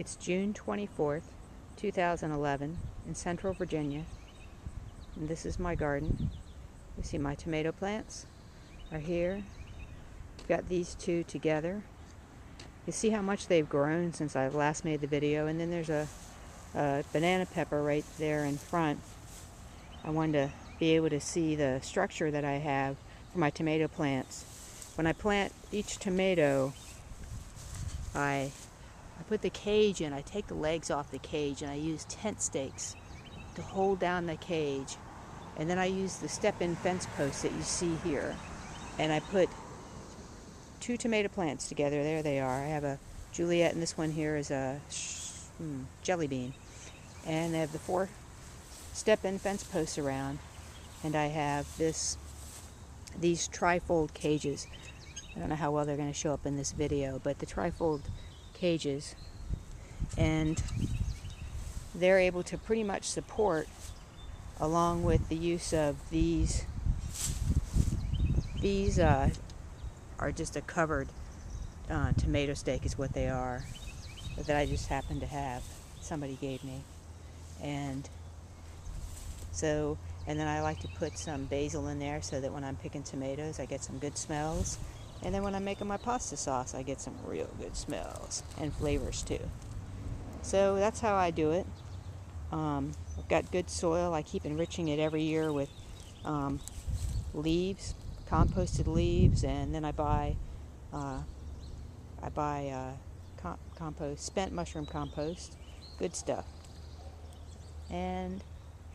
It's June 24th, 2011 in Central Virginia, and this is my garden. You see my tomato plants are here. I've got these two together. You see how much they've grown since I last made the video, and then there's a banana pepper right there in front. I wanted to be able to see the structure that I have for my tomato plants. When I plant each tomato, I put the cage in. I take the legs off the cage and I use tent stakes to hold down the cage. And then I use the step-in fence posts that you see here. And I put two tomato plants together. There they are. I have a Juliet, and this one here is a jelly bean. And I have the 4 step-in fence posts around. And I have these trifold cages. I don't know how well they're going to show up in this video, but the trifold cages, and they're able to pretty much support, along with the use of these are just a covered tomato stake is what they are, that I just happen to have, somebody gave me. And so, and then I like to put some basil in there so that when I'm picking tomatoes I get some good smells. And then when I'm making my pasta sauce, I get some real good smells and flavors too. So that's how I do it. I've got good soil. I keep enriching it every year with leaves, composted leaves, and then I buy compost, spent mushroom compost, good stuff. And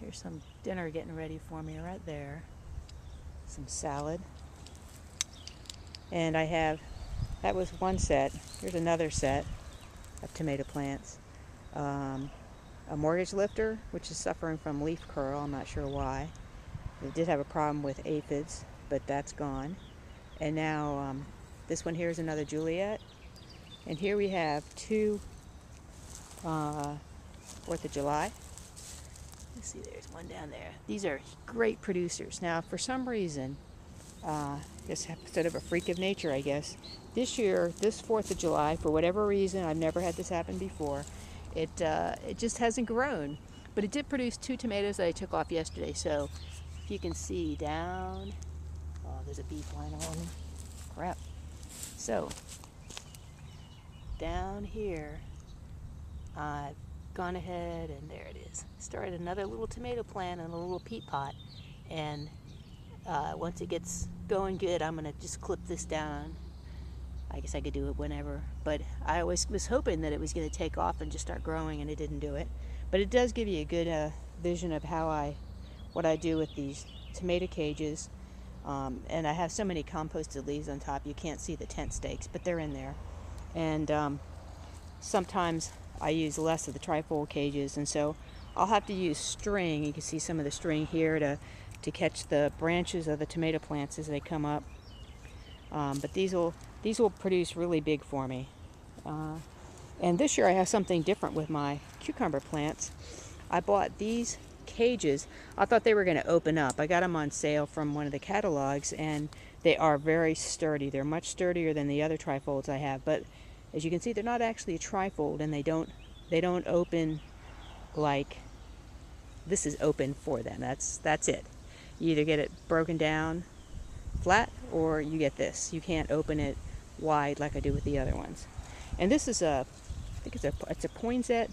here's some dinner getting ready for me right there. Some salad. And I have, that was one set. Here's another set of tomato plants. A mortgage lifter, which is suffering from leaf curl. I'm not sure why. It did have a problem with aphids, but that's gone. And now this one here is another Juliet. And here we have 2 4th of July. Let's see, there's one down there. These are great producers. Now, for some reason, just sort of a freak of nature, I guess. This year, this 4th of July, for whatever reason, I've never had this happen before, it just hasn't grown. But it did produce 2 tomatoes that I took off yesterday. So if you can see down, oh, there's a bee flying on me. Crap. So down here, I've gone ahead, and there it is. Started another little tomato plant in a little peat pot, and once it gets going good, I'm going to just clip this down. I guess I could do it whenever, but I always was hoping that it was going to take off and just start growing, and it didn't do it. But it does give you a good vision of what I do with these tomato cages. And I have so many composted leaves on top, you can't see the tent stakes, but they're in there. And sometimes I use less of the trifold cages, and so I'll have to use string. You can see some of the string here to catch the branches of the tomato plants as they come up. But these will produce really big for me. And this year I have something different with my cucumber plants. I bought these cages. I thought they were going to open up. I got them on sale from one of the catalogs, and they are very sturdy. They're much sturdier than the other trifolds I have. But as you can see, they're not actually a trifold, and they don't open like this is open for them. That's it. You either get it broken down flat, or you get this. You can't open it wide like I do with the other ones. And this is I think it's a Poinsett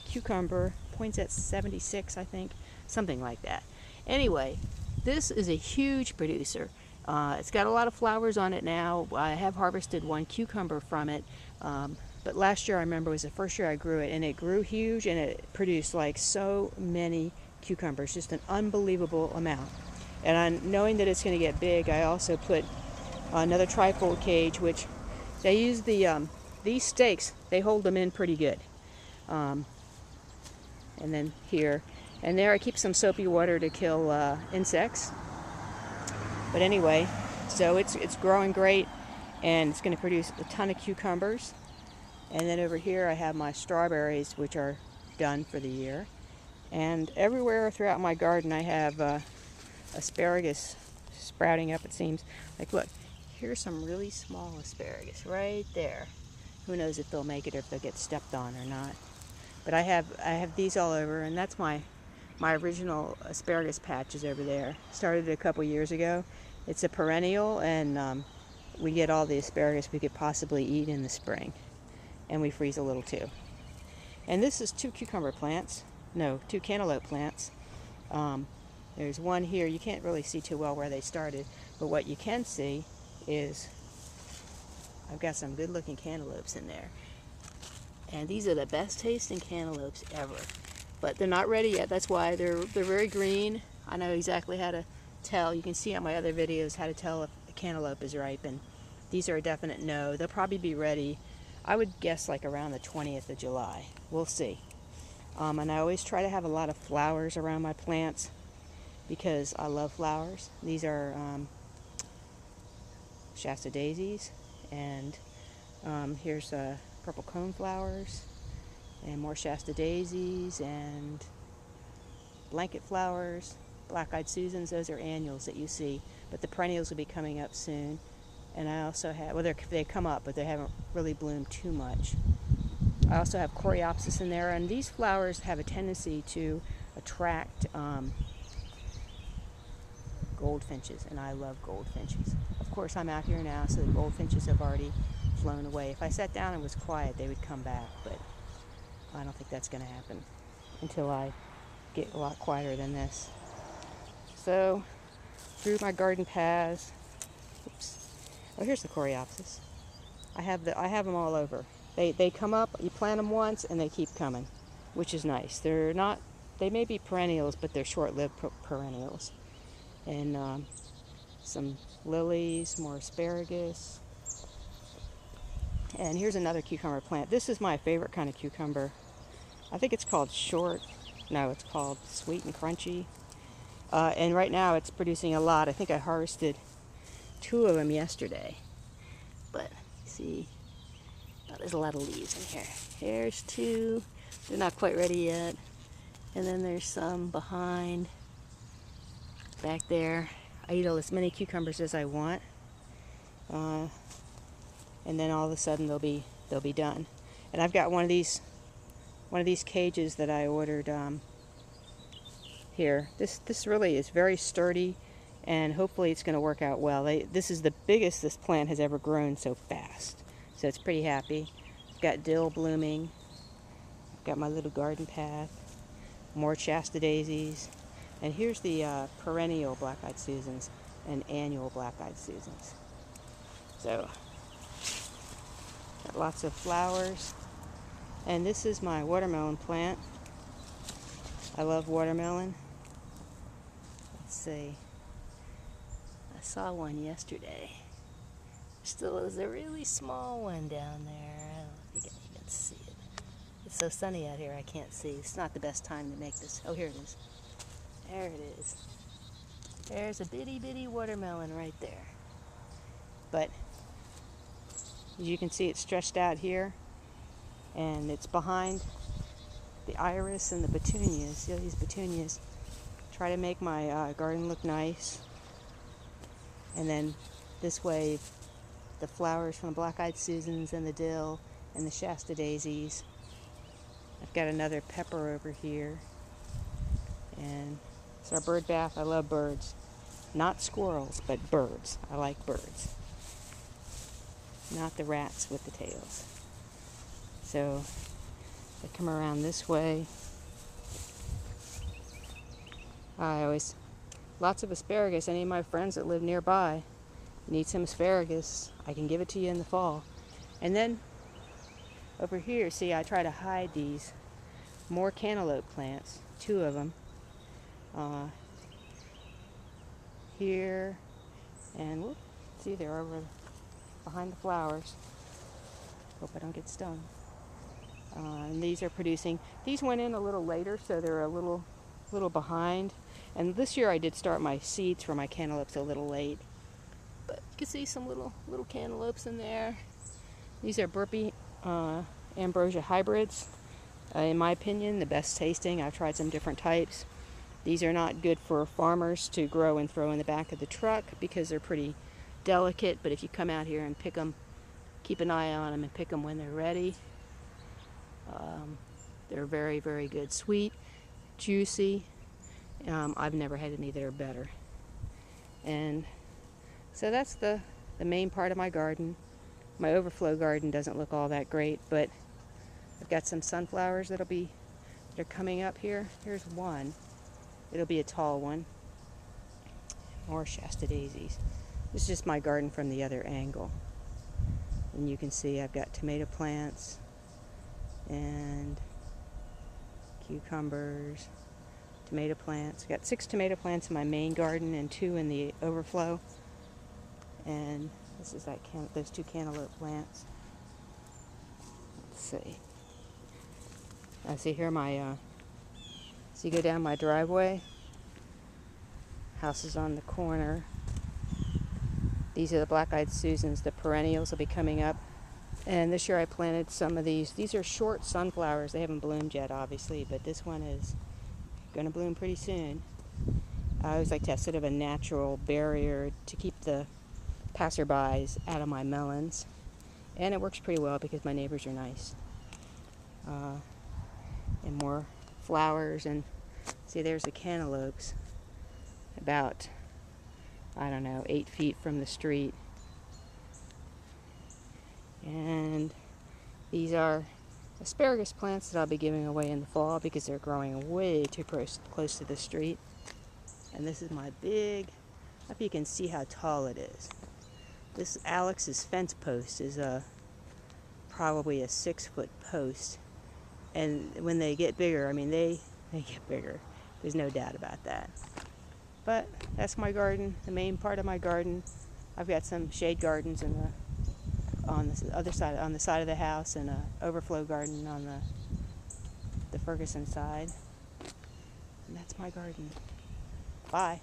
cucumber, Poinsett 76, I think, something like that. Anyway, this is a huge producer. It's got a lot of flowers on it now. I have harvested 1 cucumber from it, but last year I remember was the first year I grew it, and it grew huge, and it produced like so many cucumbers, just an unbelievable amount. And knowing that it's going to get big, I also put another trifold cage, which they use these stakes. They hold them in pretty good. And then here and there, I keep some soapy water to kill insects. But anyway, so it's growing great, and it's going to produce a ton of cucumbers. And then over here, I have my strawberries, which are done for the year. And everywhere throughout my garden, I have asparagus sprouting up, it seems. Like, look, here's some really small asparagus right there. who knows if they'll make it or if they'll get stepped on or not. But I have these all over, and that's my original asparagus patches over there. Started a couple years ago. It's a perennial, and we get all the asparagus we could possibly eat in the spring, and we freeze a little too. And this is two cantaloupe plants. There's one here. You can't really see too well where they started, but what you can see is I've got some good looking cantaloupes in there. And these are the best tasting cantaloupes ever. But they're not ready yet. That's why they're very green. I know exactly how to tell. You can see on my other videos how to tell if a cantaloupe is ripe, and these are a definite no. They'll probably be ready, I would guess, like around the 20th of July. We'll see. And I always try to have a lot of flowers around my plants because I love flowers. These are Shasta daisies, and here's purple cone flowers, and more Shasta daisies, and blanket flowers, black-eyed Susans. Those are annuals that you see, but the perennials will be coming up soon. And I also have, well, they come up, but they haven't really bloomed too much. I also have coreopsis in there, and these flowers have a tendency to attract goldfinches, and I love goldfinches. Of course, I'm out here now, so the goldfinches have already flown away. If I sat down and was quiet, they would come back, but I don't think that's going to happen until I get a lot quieter than this. So, through my garden paths, oh, here's the coreopsis. I have them all over. They come up, you plant them once, and they keep coming, which is nice. They may be perennials, but they're short-lived perennials. And some lilies, more asparagus. And here's another cucumber plant. This is my favorite kind of cucumber. I think it's called it's called sweet and crunchy. And right now it's producing a lot. I think I harvested 2 of them yesterday. But see, there's a lot of leaves in here. Here's 2. They're not quite ready yet. And then there's some behind back there. I eat as many cucumbers as I want. And then all of a sudden they'll be done. And I've got one of these cages that I ordered here. This really is very sturdy, and hopefully it's going to work out well. This is the biggest this plant has ever grown so fast, so it's pretty happy. I've got dill blooming. I've got my little garden path, more Shasta daisies, and here's the perennial black-eyed Susans and annual black-eyed Susans. So got lots of flowers. And this is my watermelon plant. I love watermelon. Let's see. I saw one yesterday. Still is a really small one down there. I don't know if you can even see it. It's so sunny out here I can't see. It's not the best time to make this. Oh, here it is. There it is. There's a bitty watermelon right there. But as you can see, it's stretched out here, and it's behind the iris and the petunias. See these petunias? Try to make my garden look nice. And then this way, the flowers from the black-eyed Susans and the dill and the Shasta daisies. I've got another pepper over here. And it's our bird bath. I love birds. Not squirrels, but birds. I like birds. Not the rats with the tails. So I come around this way. Lots of asparagus. Any of my friends that live nearby need some asparagus, I can give it to you in the fall. And then over here, see, I try to hide these more cantaloupe plants, 2 of them. Here, and whoop, see, they're over behind the flowers. Hope I don't get stung. And these are producing. These went in a little later, so they're a little behind. And this year I did start my seeds for my cantaloupes a little late. But you can see some little cantaloupes in there. These are Burpee Ambrosia hybrids. In my opinion, the best tasting. I've tried some different types. These are not good for farmers to grow and throw in the back of the truck because they're pretty delicate, but if you come out here and pick them keep an eye on them and pick them when they're ready. They're very, very good. Sweet, juicy. I've never had any that are better. And so that's the main part of my garden. My overflow garden doesn't look all that great, but I've got some sunflowers that are coming up here. Here's one. It'll be a tall one. More Shasta daisies. This is just my garden from the other angle. And you can see I've got tomato plants and cucumbers, tomato plants. I've got 6 tomato plants in my main garden and 2 in the overflow. And this is those 2 cantaloupe plants. Let's see. I see here so you go down my driveway. House is on the corner. These are the black-eyed Susans. The perennials will be coming up. And this year I planted some of these. These are short sunflowers. They haven't bloomed yet, obviously, but this one is going to bloom pretty soon. I always like to have sort of a natural barrier to keep the passerbys out of my melons. And it works pretty well because my neighbors are nice. And more flowers. And see, there's the cantaloupes. About, I don't know, 8 feet from the street. And these are asparagus plants that I'll be giving away in the fall because they're growing way too close to the street. And this is my big, I don't know if you can see how tall it is. This Alex's fence post is probably a 6-foot post. And when they get bigger, I mean, they get bigger. There's no doubt about that. But that's my garden, the main part of my garden. I've got some shade gardens on the other side, on the side of the house, and an overflow garden on the Ferguson side. And that's my garden. Bye.